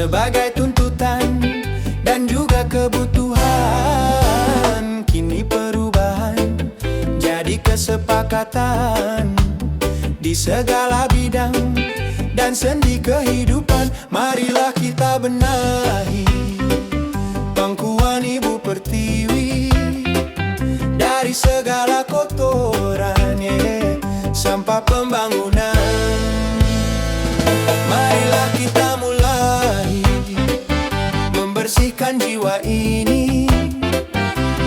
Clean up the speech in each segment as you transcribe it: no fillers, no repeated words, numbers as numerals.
sebagai tuntutan dan juga kebutuhan. Kini perubahan jadi kesepakatan di segala bidang dan sendi kehidupan. Marilah kita benahi pangkuan Ibu Pertiwi dari segala kotoran, sampah pembangunan. Marilah kita mulai membersihkan jiwa ini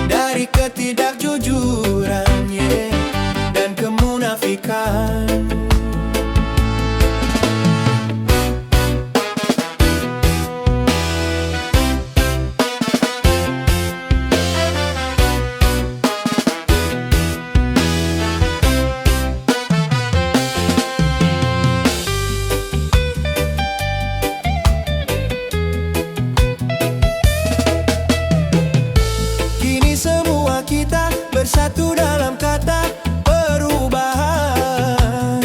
dari ketidakjujuran, dan kemunafikan. Bersatu dalam kata perubahan.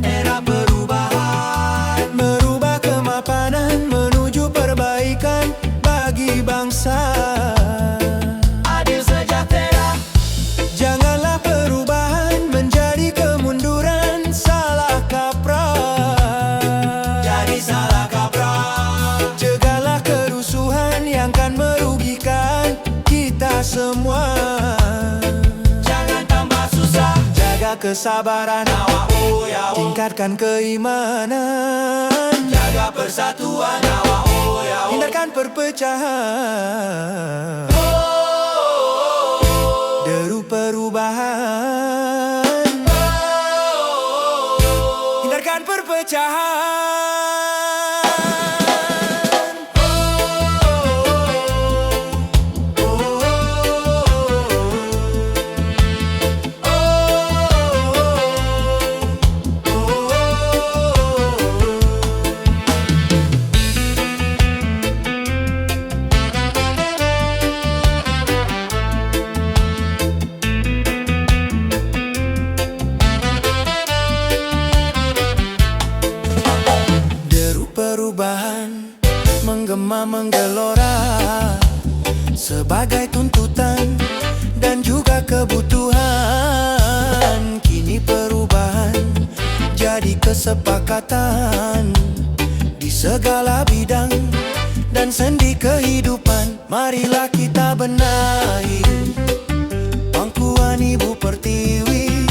Era perubahan, merubah kemapanan menuju perbaikan bagi bangsa. Adil sejahtera. Janganlah perubahan menjadi kemunduran, salah kaprah. Jadi salah kaprah. Cegahlah kerusuhan yang kan merugikan kita semua. Kesabaran, tingkatkan keimanan, jaga persatuan, hindarkan perpecahan. Deru perubahan, hindarkan perpecahan. Perubahan menggema menggelora sebagai tuntutan dan juga kebutuhan. Kini perubahan jadi kesepakatan di segala bidang dan sendi kehidupan. Marilah kita benahi pangkuan Ibu Pertiwi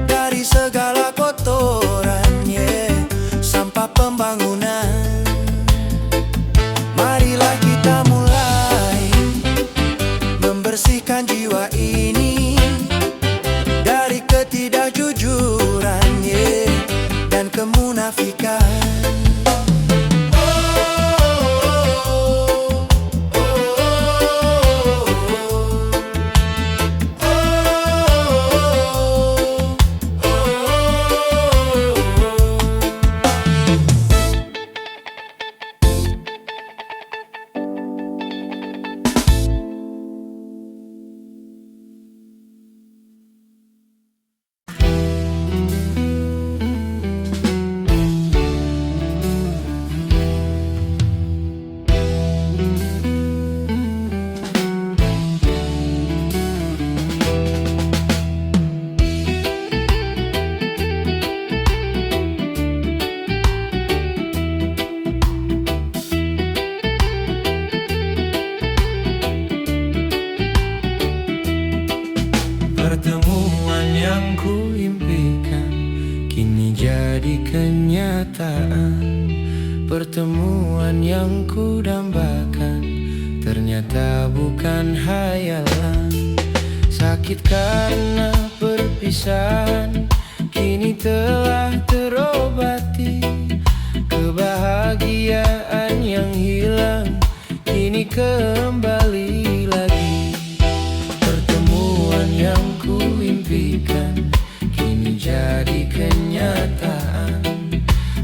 dari segala kotoran, sampah pembangunan. Marilah kita mulai membersihkan jiwa ini dari ketidakjujuran, dan kemunafikan. Pertemuan yang kuimpikan kini jadi kenyataan. Pertemuan yang kudambakan ternyata bukan hayalan. Sakit karena perpisahan kini telah terobati. Kebahagiaan yang hilang kini kembali lagi. Pertemuan yang kuimpikan kini jadi kenyataan.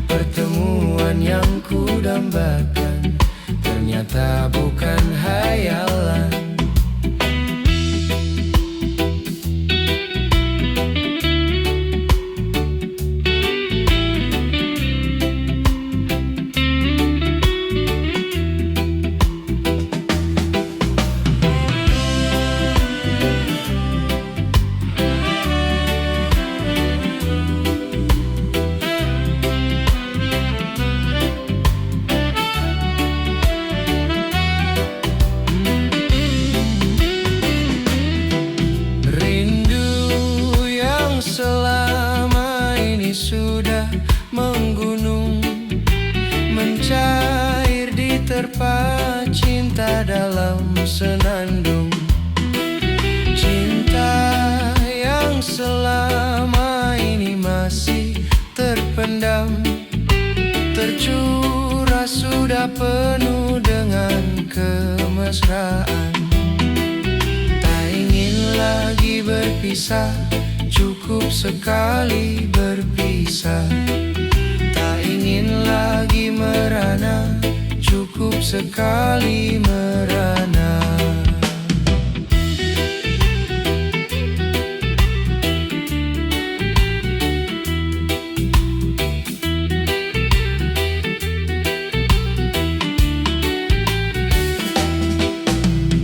Pertemuan yang kudambakan ternyata bukan hayalan. ini sudah menggunung, mencair diterpa cinta dalam senandung. Cinta yang selama ini masih terpendam, tercurah sudah penuh dengan kemesraan. Tak ingin lagi berpisah, cukup sekali berpisah. Tak ingin lagi merana, cukup sekali merana.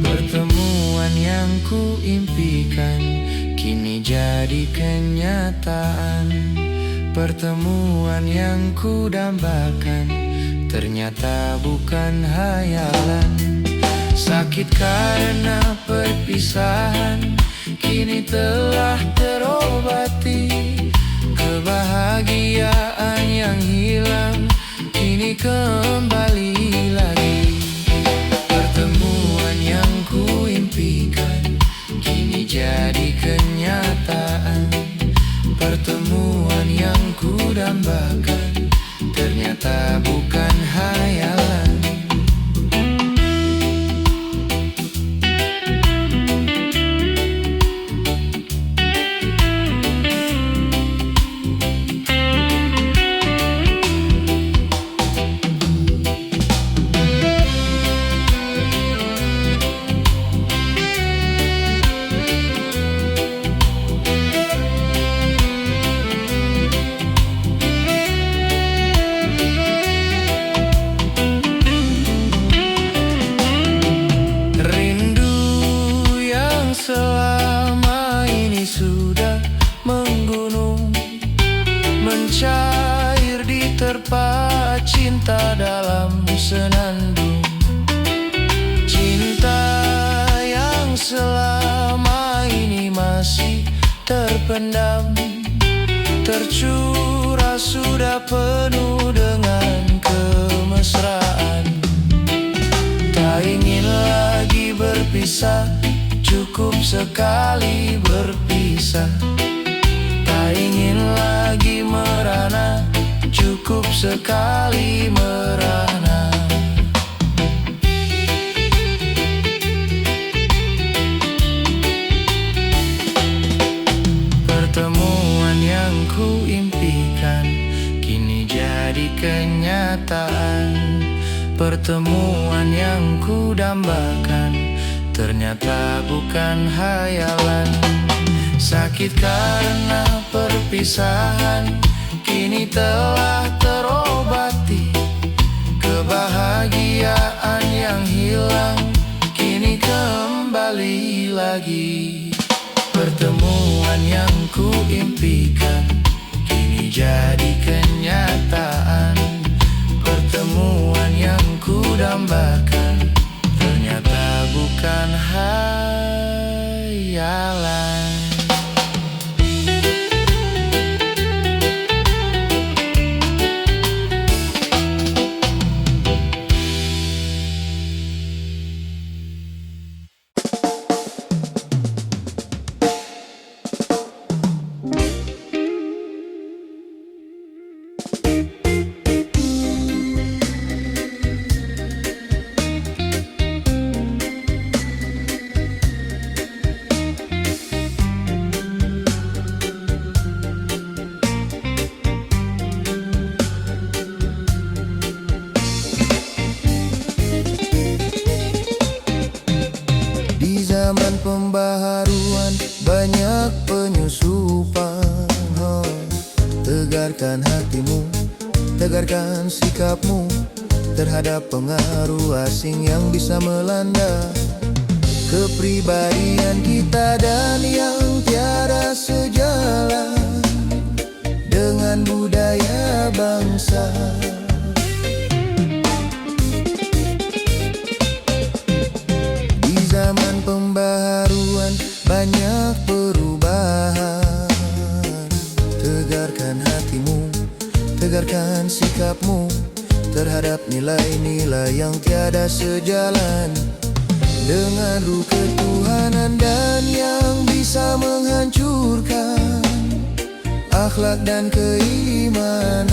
Pertemuan yang kuimpikan kini jadi kenyataan. Pertemuan yang kudambakan ternyata bukan hayalan. Sakit karena perpisahan kini telah terobati. Kebahagiaan yang hilang kini kembali lagi. Pertemuan yang kuimpikan kini jadi kenyataan. Pertemuan yang kudambakan ternyata bukan hayalan. Selama ini sudah menggunung, mencair diterpa cinta dalam senandung. Cinta yang selama ini masih terpendam, tercurah sudah penuh dengan kemesraan. Tak ingin lagi berpisah, cukup sekali berpisah. Tak ingin lagi merana, cukup sekali merana. Pertemuan yang kuimpikan kini jadi kenyataan. Pertemuan yang kudambakan ternyata bukan hayalan. Sakit karena perpisahan kini telah terobati. Kebahagiaan yang hilang kini kembali lagi. Pertemuan yang kuimpikan kini jadi kenyataan. Pertemuan yang kudambakan ternyata bukan hayalan. Zaman pembaharuan banyak penyusupan. Tegarkan hatimu, tegarkan sikapmu terhadap pengaruh asing yang bisa melanda kepribadian kita dan yang tiada sejalan dengan budaya bangsa. Zaman pembaharuan banyak perubahan. Tegarkan hatimu, tegarkan sikapmu terhadap nilai-nilai yang tiada sejalan dengan ruh ketuhanan dan yang bisa menghancurkan akhlak dan keimanan.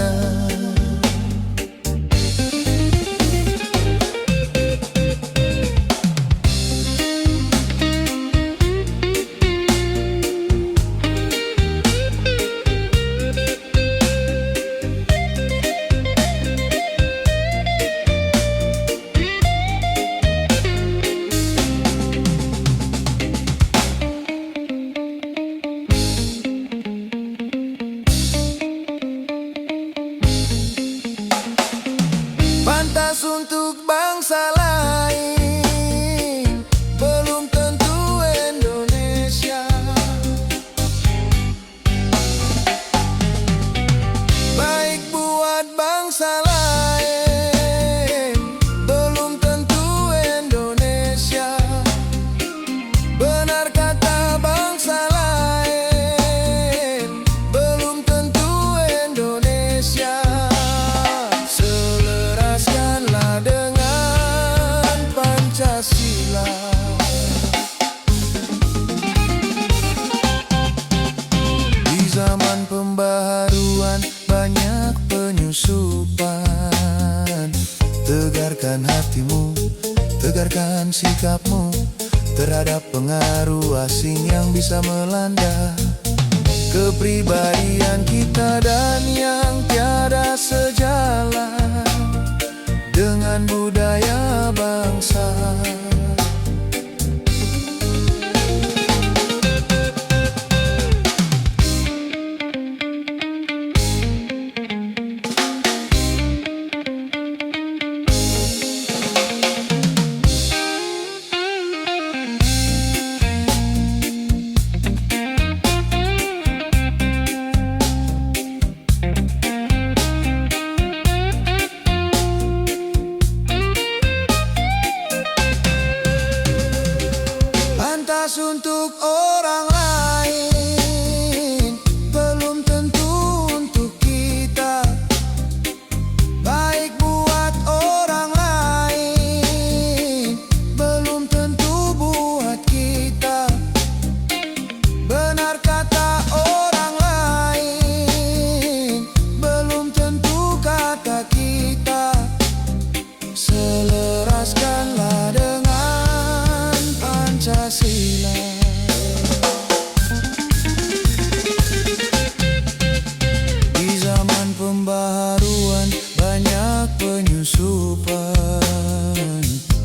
Pantas untuk bangsa lain, belum tentu Indonesia. Baik buat bangsa lain, belum tentu Indonesia. Benar kata bangsa lain, belum tentu Indonesia. Di zaman pembaharuan banyak penyusupan. Tegarkan hatimu, tegarkan sikapmu terhadap pengaruh asing yang bisa melanda kepribadian kita dan yang tiada sejalan dengan budaya bangsa. Pantas untuk orang lain, belum tentu untuk kita. Baik buat orang lain, belum tentu buat kita. Benar kata orang lain, belum tentu kata kita. Seleraskanlah dengan Pancasila. Di zaman pembaharuan banyak penyusupan.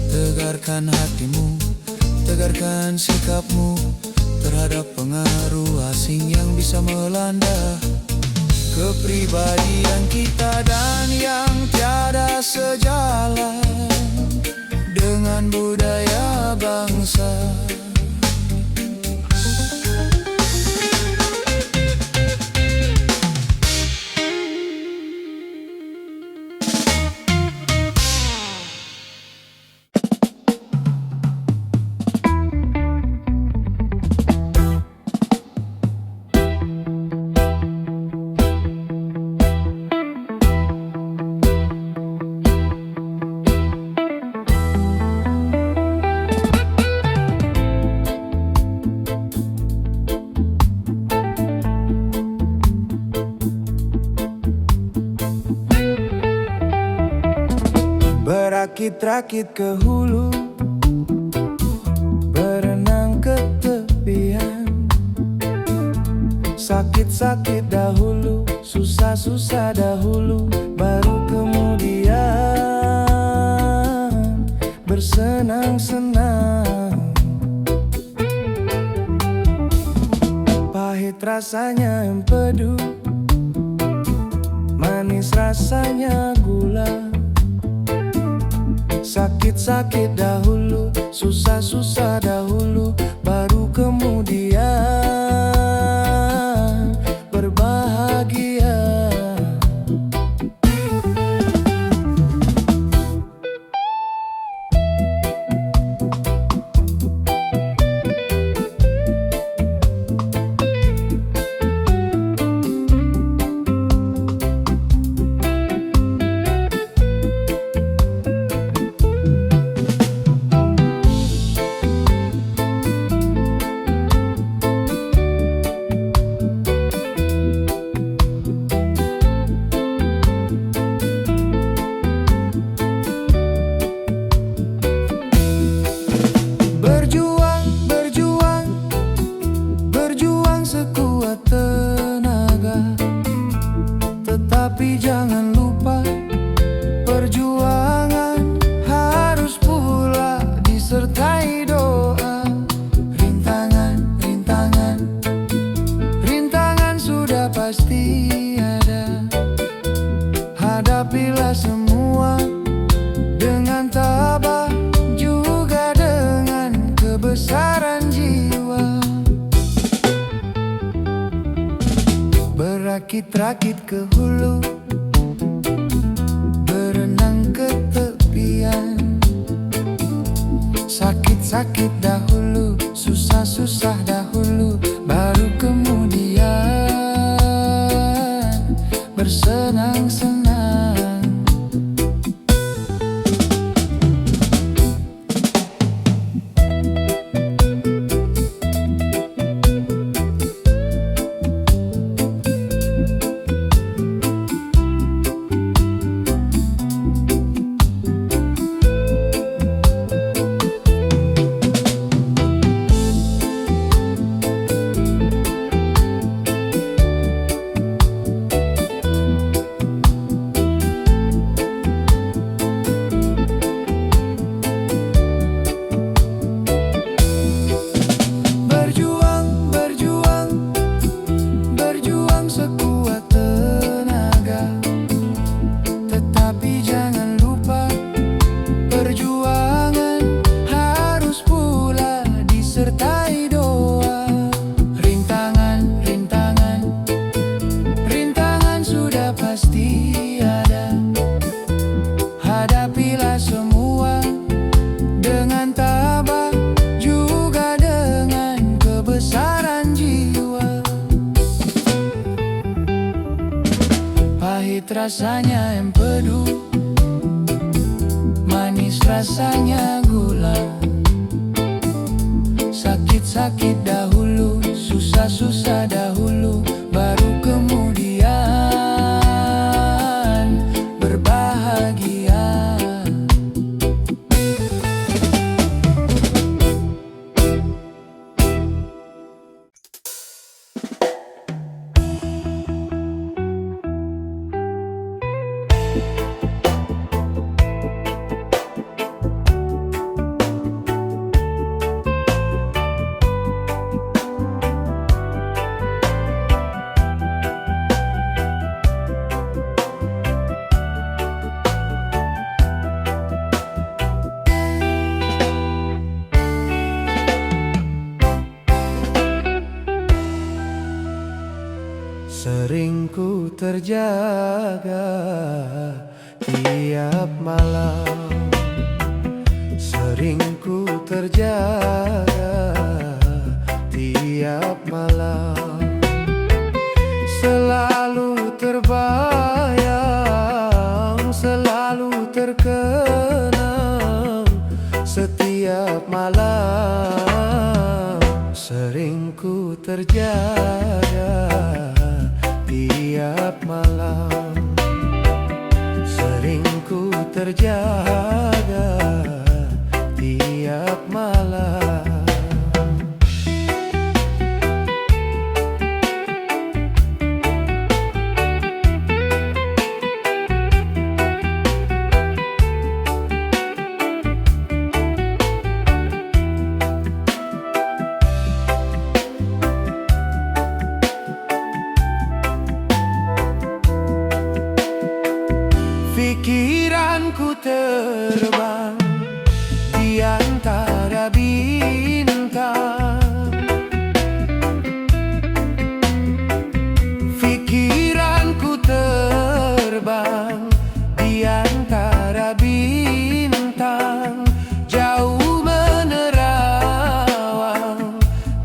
Tegarkan hatimu, tegarkan sikapmu terhadap pengaruh asing yang bisa melanda kepribadian kita dan yang tiada sejalan dengan budaya bangsa. Berakit-rakit ke hulu, berenang ke tepian. Sakit-sakit dahulu, susah-susah dahulu, baru kemudian bersenang-senang. Pahit rasanya empedu, manis rasanya gula. Sakit-sakit dahulu, susah-susah dahulu, baru kemudian berbahagia. Tetapi jangan lupa, perjuangan harus pula disertai doa. Rintangan sudah pasti ada. Hadapilah semua dengan tabah, juga dengan kebesaran jiwa. Berakit-rakit ke hulu, berenang ke tepian. Sakit-sakit dahulu, susah-susah dahulu, baru kemudian bersenang-senang. Hadapilah semua dengan tabah, juga dengan kebesaran jiwa. Pahit rasanya empedu, manis rasanya gula. Sakit-sakit dahulu, susah-susah dahulu, baru kemudian berbahagia. Sering ku terjaga tiap malam, sering ku terjaga tiap malam. Selalu terbayang, selalu terkenang setiap malam. Sering ku terjaga tiap malam, sering ku terjaga tiap malam. Pikiranku terbang di antara bintang. Pikiranku terbang di antara bintang, jauh menerawang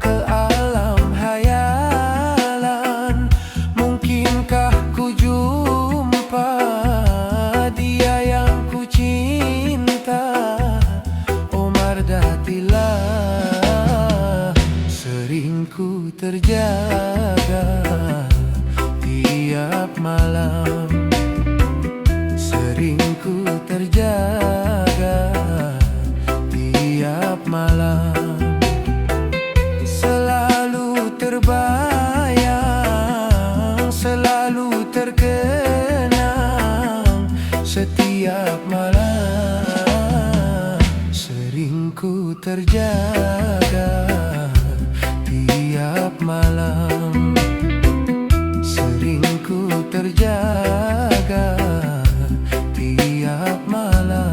ke alam hayalan. Mungkinkah ku jumpa dia yang ku cinta? Oh mardatilah, sering ku terjaga tiap malam, sering ku terjaga tiap malam. Selalu terbayang, selalu terkenang setiap malam. Sering ku terjaga tiap malam. Sering ku terjaga tiap malam.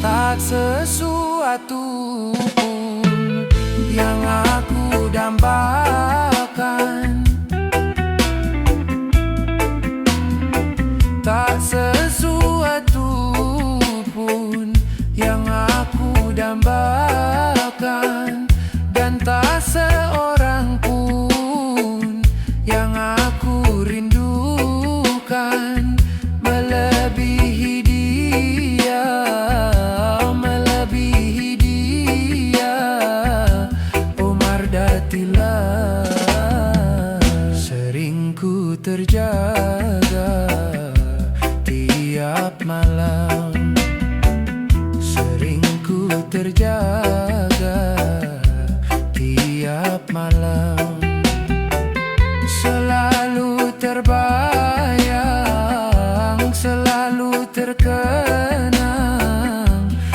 Tak sesuatu pun yang aku dambakan. Tak sesuatu pun yang aku dambakan. Dan tak seorang pun yang aku rindukan melebihi dia, melebihi dia, Omar Datillah. Sering ku terjaga tiap malam. Sering ku terjaga tiap malam. Selalu terbayang, selalu terkenang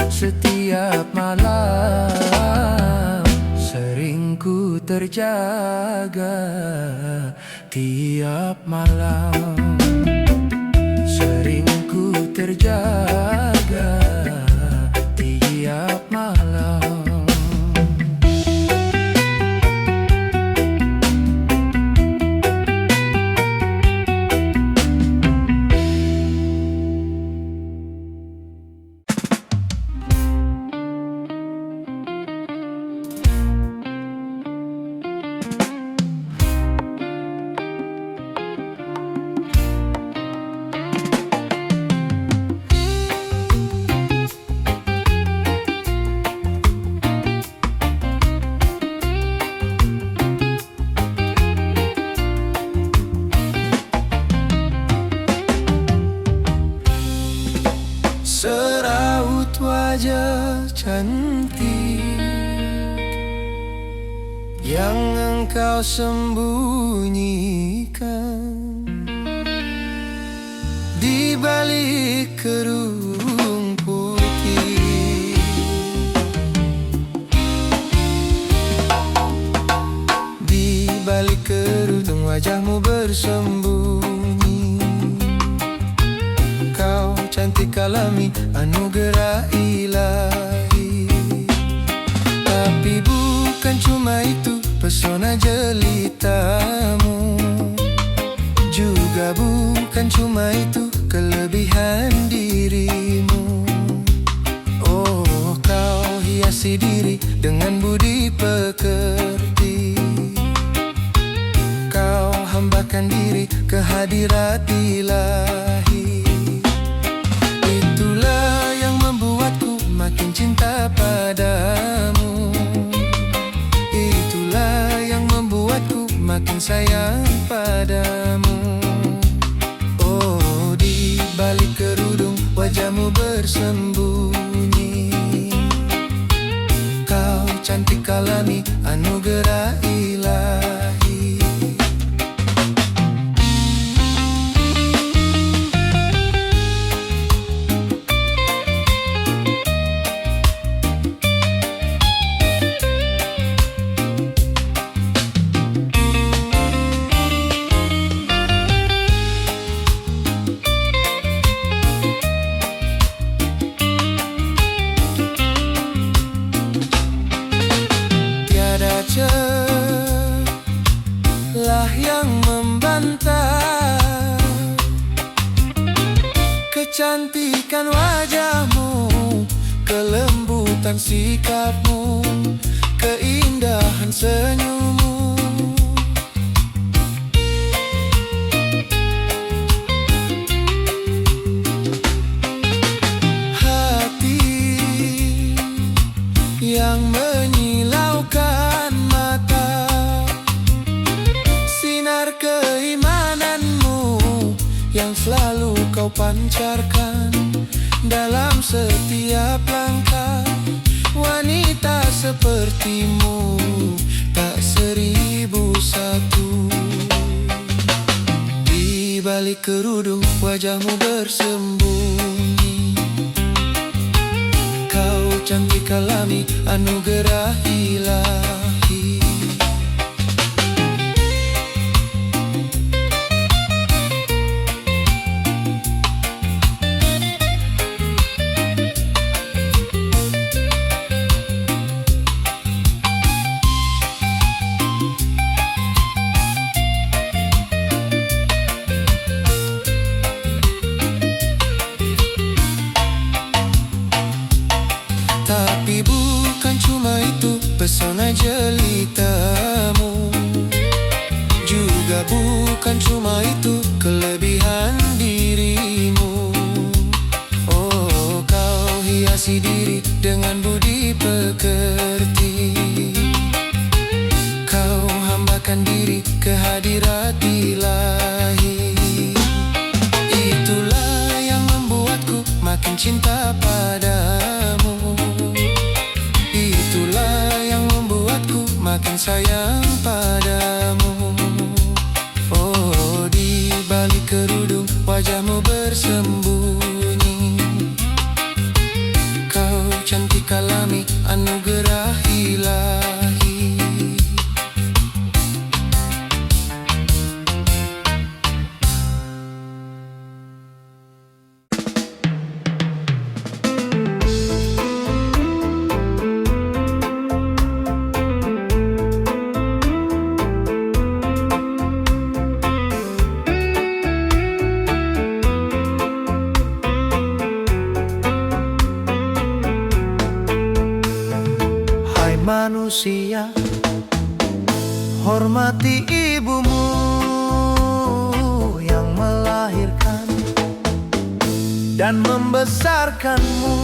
setiap malam. Sering ku terjaga tiap malam. Sering ku terjaga tiap malam. Seraut wajah cantik yang engkau sembunyikan di balik kerudung putih. Di balik kerudung wajahmu bersembunyi. Kau cantik alami, anugerah ilahi. Tapi bukan cuma itu pesona jelitamu, juga bukan cuma itu kelebihan dirimu. Oh, kau hiasi diri dengan budi pekerti. Kau hambakan diri ke hadirat ilahi. Itulah yang membuatku makin cinta padamu. Itulah yang membuatku makin sayang padamu. Oh, di balik kerudung wajahmu bersembunyi. Kau cantik alami, anugerah ilahi. Celah yang membantah kecantikan wajahmu, kelembutan sikapmu, keindahan senyummu. kau pancarkan dalam setiap langkah. Wanita sepertimu tak 1001. Di balik kerudung wajahmu bersembunyi. Kau cantik alami, anugerah ilahi. Tapi bukan cuma itu pesona jelitamu, juga bukan cuma itu kelebihan dirimu. Oh, kau hiasi diri dengan budi pekerti. Kau hambakan diri ke hadirat ilahi. Itulah yang membuatku makin cinta padamu. Itulah yang membuatku makin sayang padamu. Oh, di balik kerudung wajahmu bersembunyi. Kau cantik alami, anugerah ilahi. Manusia, hormati ibumu yang melahirkan dan membesarkanmu.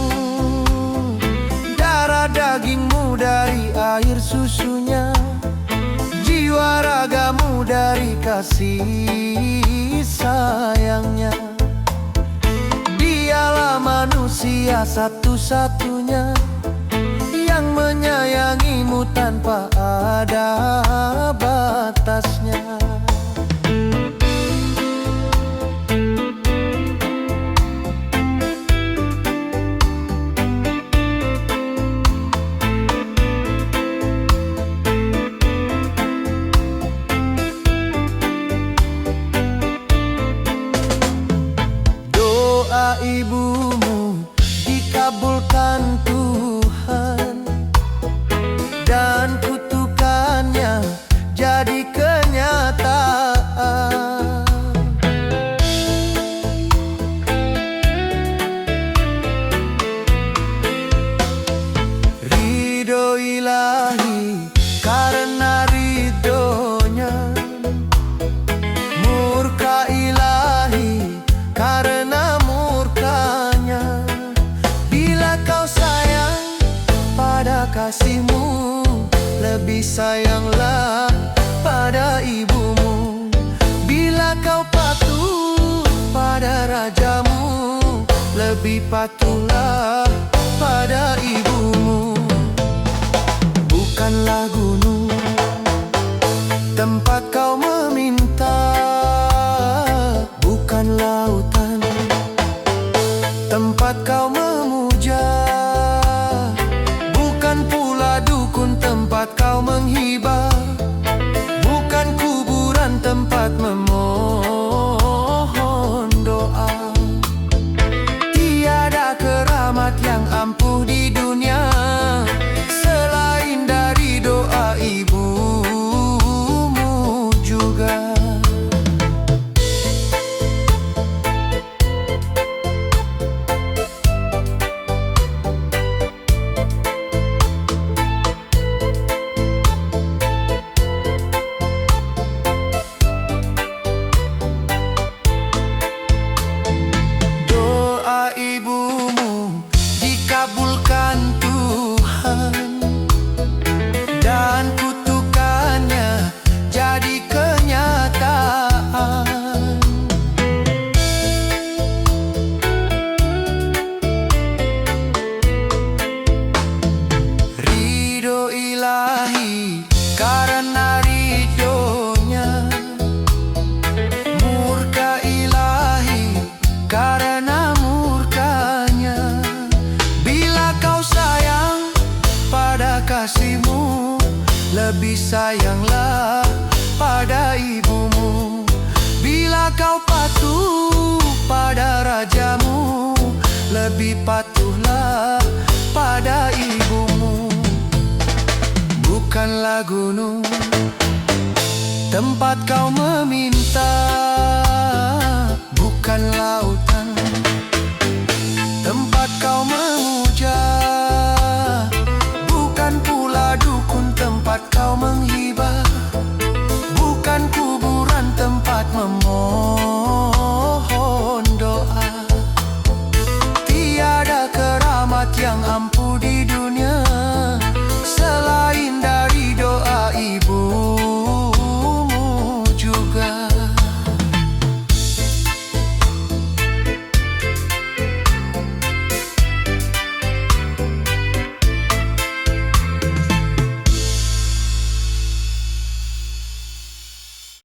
Darah dagingmu dari air susunya, jiwa ragamu dari kasih sayangnya. Dialah manusia satu-satunya yang menyayangimu tanpa ada batasnya. Doa ibumu dikabulkan Tuhan, dan kutukannya jadi kenyataan. Ridho ilahi karena ridhonya, murka ilahi karena murkanya. Bila kau sayang pada kasihmu, lebih sayanglah pada ibumu. Bila kau patuh pada rajamu, lebih patuhlah pada ibumu. Bukanlah gunung tempat kau meminta, bukan lautan tempat kau memuja, bukan pula dukun tempat kau menghibah, bukan kuburan tempat memohon doa. Tiada keramat yang ampuh di dunia selain dari doa ibumu juga. Jadi sayanglah pada ibumu. Bila kau patuh pada rajamu, lebih patuhlah pada ibumu. Bukanlah gunung tempat kau meminta,